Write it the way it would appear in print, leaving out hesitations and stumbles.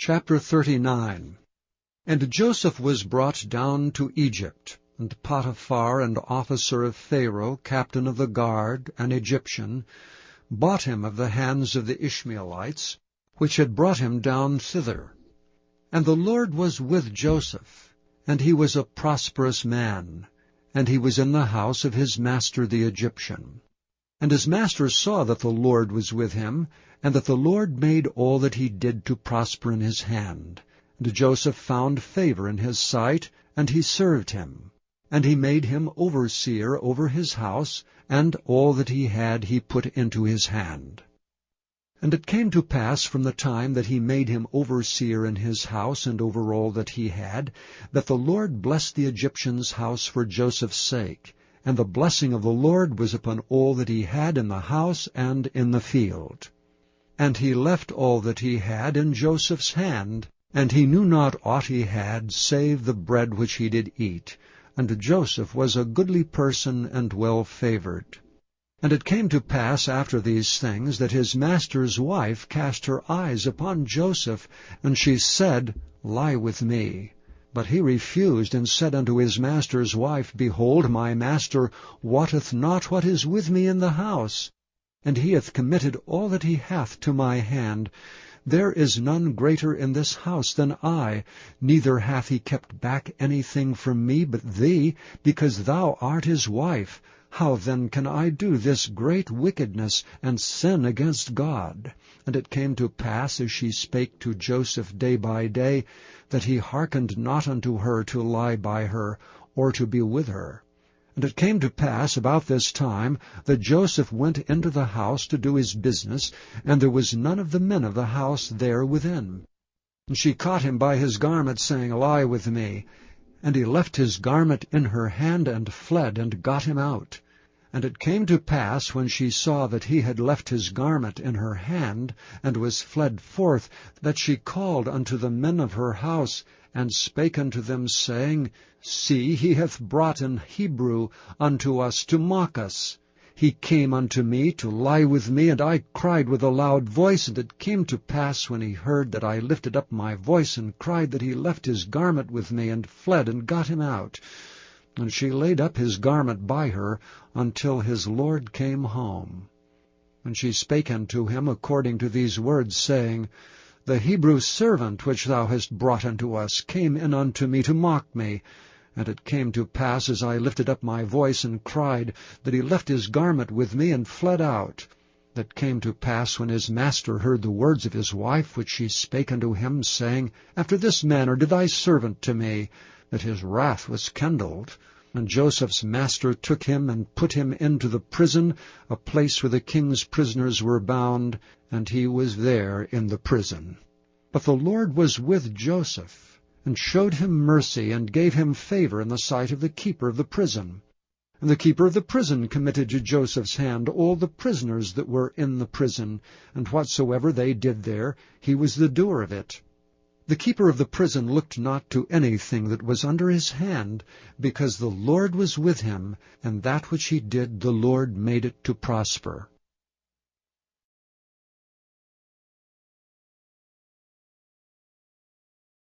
Chapter 39. And Joseph was brought down to Egypt, and Potiphar, an officer of Pharaoh, captain of the guard, an Egyptian, bought him of the hands of the Ishmeelites, which had brought him down thither. And the Lord was with Joseph, and he was a prosperous man, and he was in the house of his master the Egyptian. And his master saw that the Lord was with him, and that the Lord made all that he did to prosper in his hand. And Joseph found favor in his sight, and he served him. And he made him overseer over his house, and all that he had he put into his hand. And it came to pass from the time that he made him overseer in his house and over all that he had, that the Lord blessed the Egyptian's house for Joseph's sake. And the blessing of the Lord was upon all that he had in the house and in the field. And he left all that he had in Joseph's hand, and he knew not aught he had, save the bread which he did eat. And Joseph was a goodly person and well favored. And it came to pass after these things, that his master's wife cast her eyes upon Joseph, and she said, Lie with me. But he refused, and said unto his master's wife, Behold, my master wotteth not what is with me in the house, and he hath committed all that he hath to my hand. There is none greater in this house than I, neither hath he kept back anything from me but thee, because thou art his wife. How then can I do this great wickedness, and sin against God? And it came to pass, as she spake to Joseph day by day, that he hearkened not unto her to lie by her, or to be with her. And it came to pass about this time, that Joseph went into the house to do his business, and there was none of the men of the house there within. And she caught him by his garment, saying, Lie with me. And he left his garment in her hand, and fled, and got him out. And it came to pass, when she saw that he had left his garment in her hand, and was fled forth, that she called unto the men of her house, and spake unto them, saying, See, he hath brought an Hebrew unto us to mock us. He came unto me to lie with me, and I cried with a loud voice. And it came to pass, when he heard that I lifted up my voice and cried, that he left his garment with me, and fled, and got him out. And she laid up his garment by her, until his Lord came home. And she spake unto him according to these words, saying, The Hebrew servant which thou hast brought unto us came in unto me to mock me. And it came to pass, as I lifted up my voice and cried, that he left his garment with me, and fled out. That came to pass, when his master heard the words of his wife, which she spake unto him, saying, After this manner did thy servant to me, that his wrath was kindled. And Joseph's master took him, and put him into the prison, a place where the king's prisoners were bound, and he was there in the prison. But the Lord was with Joseph, and showed him mercy, and gave him favor in the sight of the keeper of the prison. And the keeper of the prison committed to Joseph's hand all the prisoners that were in the prison, and whatsoever they did there, he was the doer of it. The keeper of the prison looked not to anything that was under his hand, because the Lord was with him, and that which he did the Lord made it to prosper.